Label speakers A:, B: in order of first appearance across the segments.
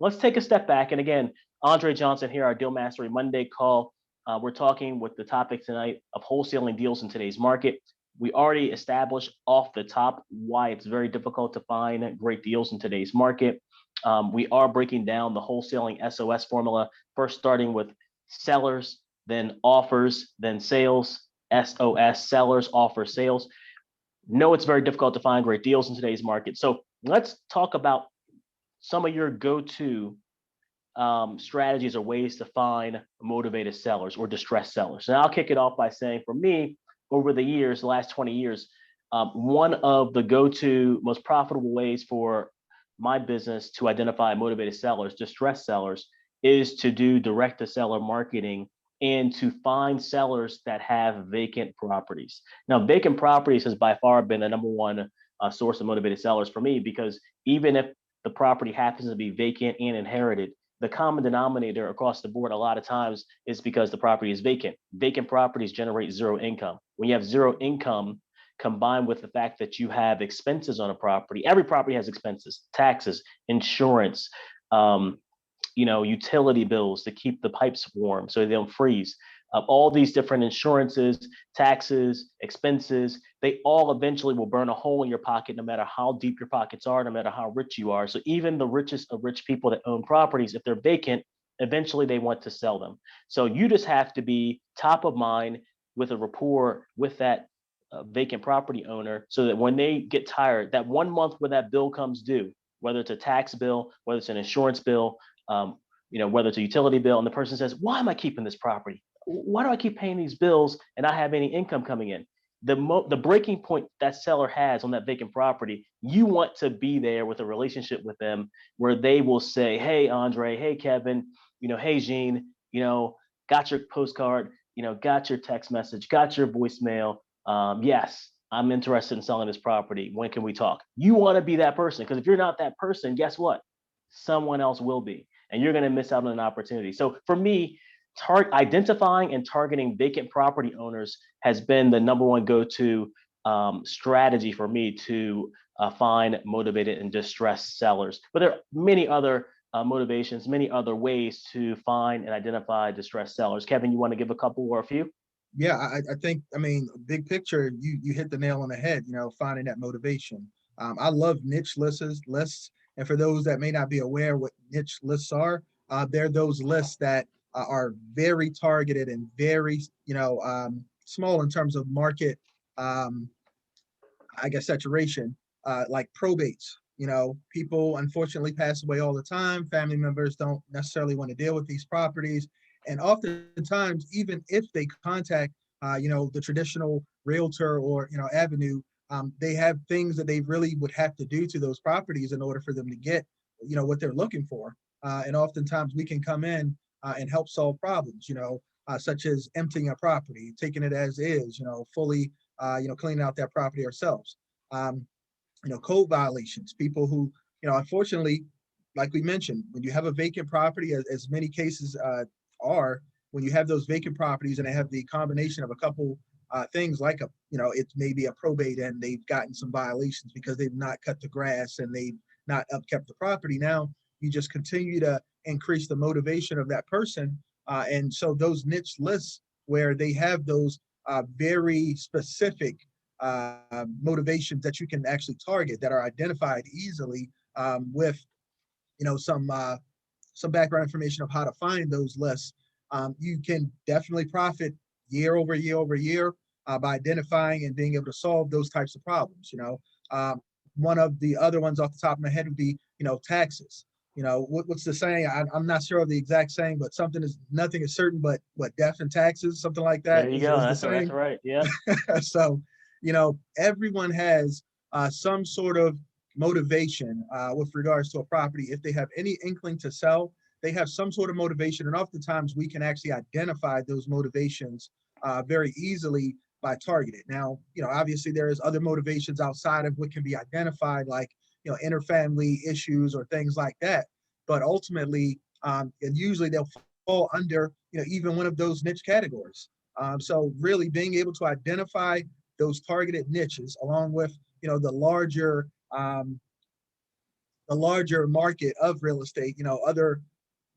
A: let's take a step back. And again, Andre Johnson here, our Deal Mastery Monday call. We're talking with the topic tonight of wholesaling deals in today's market. We already established off the top why it's very difficult to find great deals in today's market. We are breaking down the wholesaling SOS formula, first starting with sellers, then offers, then sales. SOS, sellers, offers, sales. No, it's very difficult to find great deals in today's market. So let's talk about some of your go-to strategies or ways to find motivated sellers or distressed sellers. And I'll kick it off by saying, for me, over the years, the last 20 years, one of the go-to most profitable ways for my business to identify motivated sellers, distressed sellers, is to do direct to seller marketing and to find sellers that have vacant properties. Now, vacant properties has by far been the number one source of motivated sellers for me, because even if the property happens to be vacant and inherited, the common denominator across the board a lot of times is because the property is vacant. Vacant properties generate zero income. When you have zero income, combined with the fact that you have expenses on a property, every property has expenses, taxes, insurance, utility bills to keep the pipes warm so they don't freeze. All these different insurances, taxes, expenses, they all eventually will burn a hole in your pocket, no matter how deep your pockets are, no matter how rich you are. So even the richest of rich people that own properties, if they're vacant, eventually they want to sell them. So you just have to be top of mind with a rapport with that vacant property owner, so that when they get tired, that 1 month where that bill comes due, whether it's a tax bill, whether it's an insurance bill, whether it's a utility bill, and the person says, why am I keeping this property? Why do I keep paying these bills and not have any income coming in? The breaking point that seller has on that vacant property, you want to be there with a relationship with them where they will say, hey, Andre, hey, Kevin, hey, Jean, got your postcard, got your text message, got your voicemail. Yes, I'm interested in selling this property. When can we talk? You want to be that person, because if you're not that person, guess what? Someone else will be, and you're going to miss out on an opportunity. So for me, identifying and targeting vacant property owners has been the number one go-to strategy for me to find motivated and distressed sellers. But there are many other motivations, many other ways to find and identify distressed sellers. Kevin, you want to give a couple or a few?
B: Yeah, I think, big picture, you hit the nail on the head, finding that motivation. I love niche lists. And for those that may not be aware what niche lists are, they're those lists that are very targeted and very, small in terms of market, um, I guess, saturation, like probates. People unfortunately pass away all the time. Family members don't necessarily want to deal with these properties. And oftentimes, even if they contact, the traditional realtor or, avenue, they have things that they really would have to do to those properties in order for them to get, what they're looking for. And oftentimes we can come in and help solve problems, such as emptying a property, taking it as is, fully, cleaning out that property ourselves. Um, code violations, people who, unfortunately, like we mentioned, when you have a vacant property, as many cases are, when you have those vacant properties and they have the combination of a couple things like it may be a probate and they've gotten some violations because they've not cut the grass and they've not upkept the property. Now you just continue to increase the motivation of that person. And so those niche lists where they have those very specific motivations that you can actually target that are identified easily with some background information of how to find those lists. You can definitely profit year over year over year by identifying and being able to solve those types of problems. One of the other ones off the top of my head would be taxes. What's the saying? I'm not sure of the exact saying, but nothing is certain but what, death and taxes, something like that
A: There you go.
B: is the
A: That's
B: saying.
A: right. Yeah.
B: So, everyone has some sort of motivation with regards to a property. If they have any inkling to sell, they have some sort of motivation. And oftentimes we can actually identify those motivations very easily by targeted. Now, obviously there is other motivations outside of what can be identified, like, interfamily issues or things like that. But ultimately, and usually they'll fall under, even one of those niche categories. So really being able to identify those targeted niches along with, the larger the larger market of real estate, other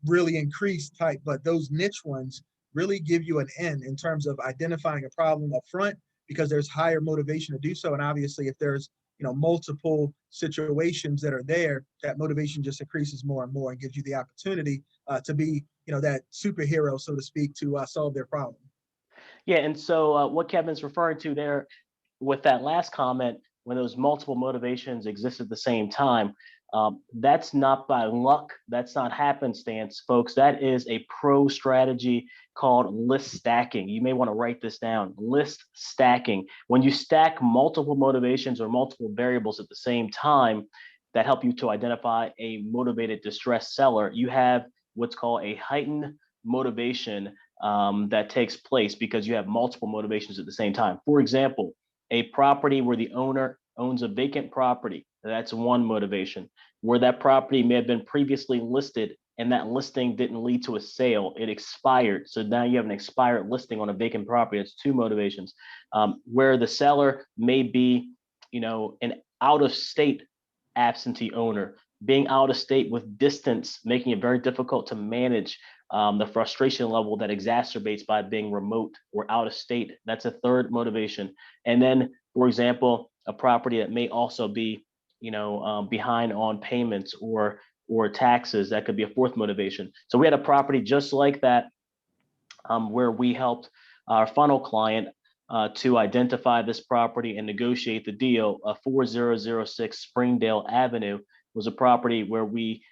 B: really increased type, but those niche ones really give you an end in terms of identifying a problem up front because there's higher motivation to do so. And obviously, if there's multiple situations that are there, that motivation just increases more and more and gives you the opportunity to be that superhero, so to speak, to solve their problem.
A: Yeah, and so what Kevin's referring to there with that last comment, when those multiple motivations exist at the same time, that's not by luck. That's not happenstance, folks. That is a pro strategy called list stacking. You may want to write this down. List stacking. When you stack multiple motivations or multiple variables at the same time that help you to identify a motivated distressed seller, you have what's called a heightened motivation that takes place because you have multiple motivations at the same time. For example, a property where the owner owns a vacant property, that's one motivation. Where that property may have been previously listed and that listing didn't lead to a sale, it expired. So now you have an expired listing on a vacant property. That's two motivations. Where the seller may be, an out of state absentee owner, being out of state with distance, making it very difficult to manage the frustration level that exacerbates by being remote or out of state. That's a third motivation. And then, for example, a property that may also be, behind on payments or taxes. That could be a fourth motivation. So we had a property just like that, where we helped our funnel client to identify this property and negotiate the deal. 4006 Springdale Avenue was a property where we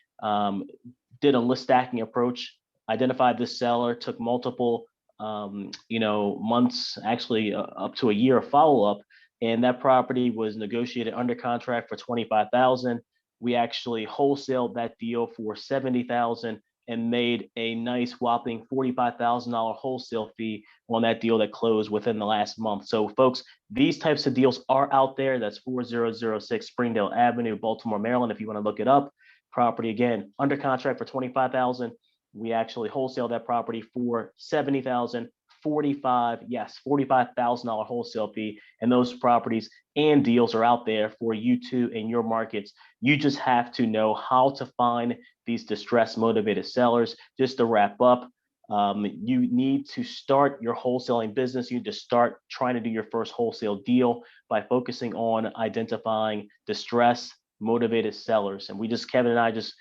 A: did a list stacking approach, identified this seller, took multiple months, actually up to a year of follow-up, and that property was negotiated under contract for 25,000. We actually wholesaled that deal for 70,000 and made a nice whopping $45,000 wholesale fee on that deal that closed within the last month. So folks, these types of deals are out there. That's 4006 Springdale Avenue, Baltimore, Maryland, if you want to look it up. Property, again, under contract for 25,000. We actually wholesale that property for 70,000, $45,000 wholesale fee. And those properties and deals are out there for you to in your markets. You just have to know how to find these distressed motivated sellers. Just to wrap up, you need to start your wholesaling business. You need to start trying to do your first wholesale deal by focusing on identifying distressed motivated sellers. And Kevin and I just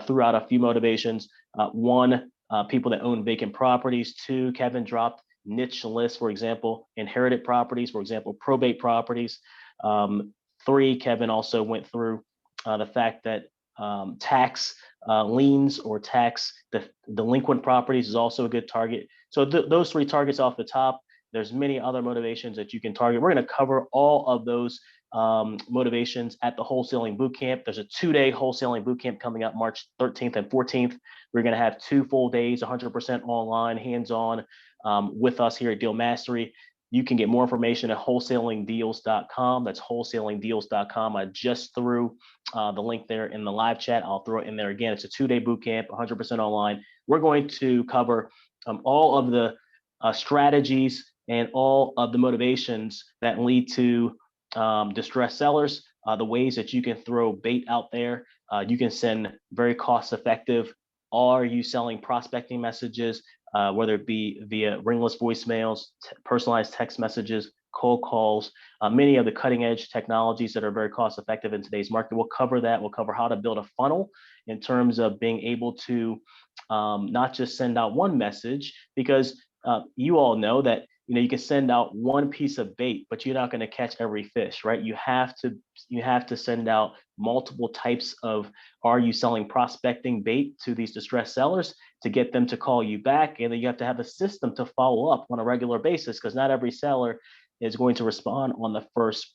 A: threw out a few motivations. One, people that own vacant properties. Two, Kevin dropped niche lists, for example, inherited properties, for example, probate properties. Three, Kevin also went through the fact that tax liens or tax delinquent properties is also a good target. So those three targets off the top. There's many other motivations that you can target. We're going to cover all of those motivations at the wholesaling bootcamp. There's a 2-day wholesaling bootcamp coming up March 13th and 14th. We're going to have 2 full days, 100% online, hands-on with us here at Deal Mastery. You can get more information at wholesalingdeals.com. That's wholesalingdeals.com. I just threw the link there in the live chat. I'll throw it in there again. It's a 2-day bootcamp, 100% online. We're going to cover all of the strategies and all of the motivations that lead to distressed sellers, the ways that you can throw bait out there. You can send very cost-effective, are you selling prospecting messages, whether it be via ringless voicemails, personalized text messages, cold calls, many of the cutting edge technologies that are very cost effective in today's market. We'll cover that. We'll cover how to build a funnel in terms of being able to not just send out one message, because you all know that you can send out one piece of bait, but you're not going to catch every fish, right? You have to send out multiple types of are you selling prospecting bait to these distressed sellers to get them to call you back, and then you have to have a system to follow up on a regular basis, because not every seller is going to respond on the first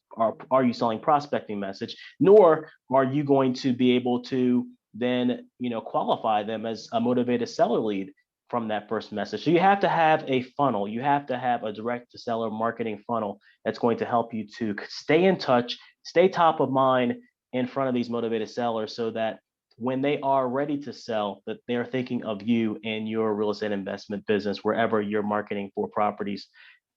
A: are you selling prospecting message, nor are you going to be able to then qualify them as a motivated seller lead from that first message. So you have to have a funnel. You have to have a direct to seller marketing funnel that's going to help you to stay in touch, stay top of mind in front of these motivated sellers, so that when they are ready to sell, that they're thinking of you and your real estate investment business wherever you're marketing for properties.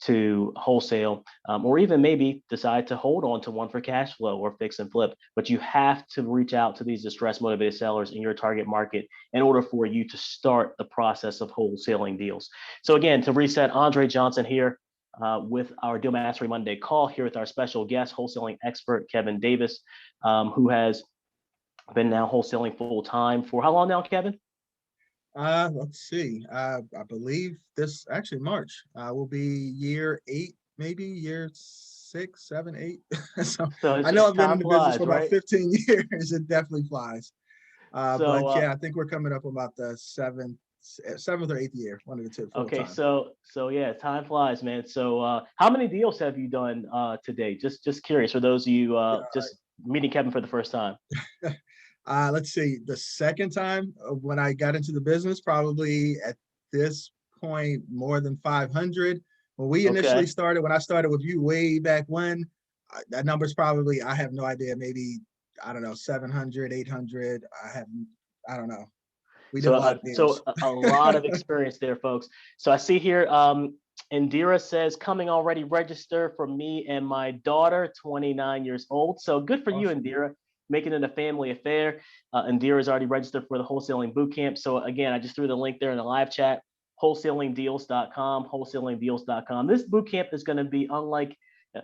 A: to wholesale, or even maybe decide to hold on to one for cash flow or fix and flip. But you have to reach out to these distress motivated sellers in your target market in order for you to start the process of wholesaling deals. So again, to reset, Andre Johnson here with our Deal Mastery Monday call here with our special guest, wholesaling expert Kevin Davis, who has been now wholesaling full time for how long now, Kevin?
B: Let's see. I believe this actually March will be year 8, maybe year 6, 7, 8. So
A: So
B: I know I've been in
A: time
B: the business for
A: flies,
B: about
A: right?
B: 15 years. It definitely flies.
A: So
B: But yeah, I think we're coming up on about the seventh or eighth year, one of the two full
A: okay,
B: time.
A: so yeah, time flies, man. So how many deals have you done today? Just curious for those of you just meeting Kevin for the first time.
B: Let's see, the second time when I got into the business, probably at this point, more than 500. When we initially
A: Okay.
B: started, when I started with you way back when, that number's probably, I have no idea, maybe, I don't know, 700, 800. I don't know. We did
A: So
B: a lot of deals.
A: a lot of experience there, folks. So I see here, Indira says coming already register for me and my daughter, 29 years old. So good for you,
B: Awesome.
A: Indira, making it a family affair. Indira is already registered for the wholesaling bootcamp. So again, I just threw the link there in the live chat, wholesalingdeals.com, wholesalingdeals.com. This bootcamp is going to be unlike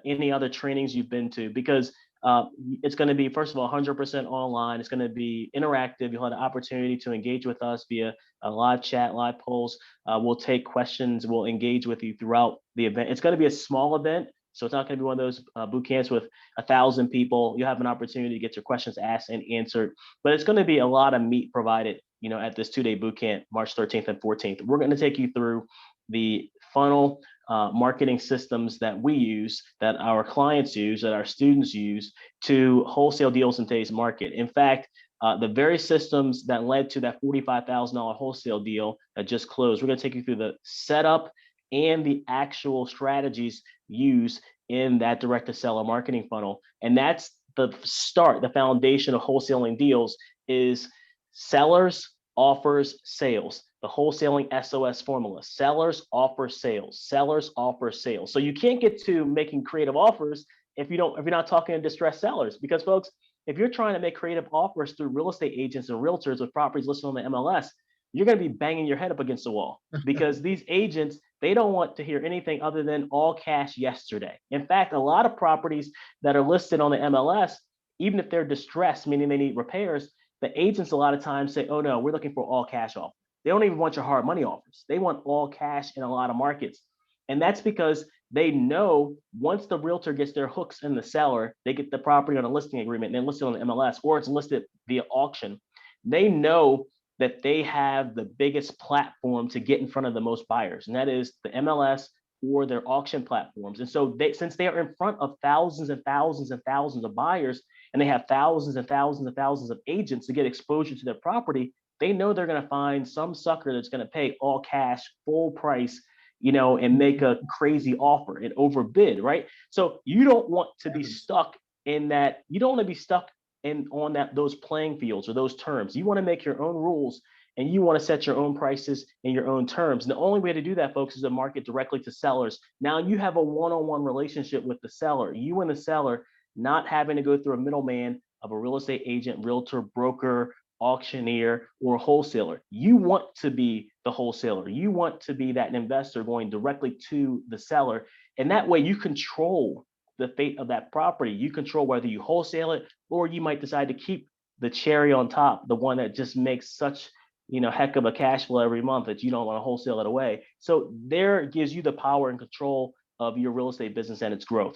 A: any other trainings you've been to because uh, it's going to be, first of all, 100% online. It's going to be interactive. You'll have the opportunity to engage with us via a live chat, live polls. We'll take questions. We'll engage with you throughout the event. It's going to be a small event. So it's not going to be one of those boot camps with 1,000 people. You have an opportunity to get your questions asked and answered. But it's going to be a lot of meat provided, at this 2-day boot camp, March 13th and 14th. We're going to take you through the funnel marketing systems that we use, that our clients use, that our students use to wholesale deals in today's market. In fact, the very systems that led to that $45,000 wholesale deal that just closed, we're going to take you through the setup and the actual strategies used in that direct to seller marketing funnel. And that's the start, the foundation of wholesaling deals is sellers, offers, sales. The wholesaling SOS formula: sellers, offer, sales. Sellers, offer, sales. So you can't get to making creative offers if you're not talking to distressed sellers. Because folks, if you're trying to make creative offers through real estate agents and realtors with properties listed on the MLS, you're going to be banging your head up against the wall because these agents, they don't want to hear anything other than all cash yesterday. In fact, a lot of properties that are listed on the MLS, even if they're distressed, meaning they need repairs, the agents a lot of times say, oh no, we're looking for all cash offer. They don't even want your hard money offers. They want all cash in a lot of markets. And that's because they know once the realtor gets their hooks in the seller, they get the property on a listing agreement and then listed on the MLS, or it's listed via auction. They know that they have the biggest platform to get in front of the most buyers, and that is the MLS or their auction platforms. And so since they are in front of thousands and thousands and thousands of buyers, and they have thousands and thousands and thousands of agents to get exposure to their property, they know they're going to find some sucker that's going to pay all cash, full price, and make a crazy offer and overbid, right? So you don't want to be stuck in that. You don't want to be stuck in on those playing fields or those terms. You want to make your own rules and you want to set your own prices and your own terms. And the only way to do that, folks, is to market directly to sellers. Now you have a one-on-one relationship with the seller. You and the seller not having to go through a middleman of a real estate agent, realtor, broker, auctioneer, or wholesaler. You want to be the wholesaler. You want to be that investor going directly to the seller. And that way you control the fate of that property. You control whether you wholesale it or you might decide to keep the cherry on top, the one that just makes such heck of a cash flow every month that you don't want to wholesale it away. So there gives you the power and control of your real estate business and its growth.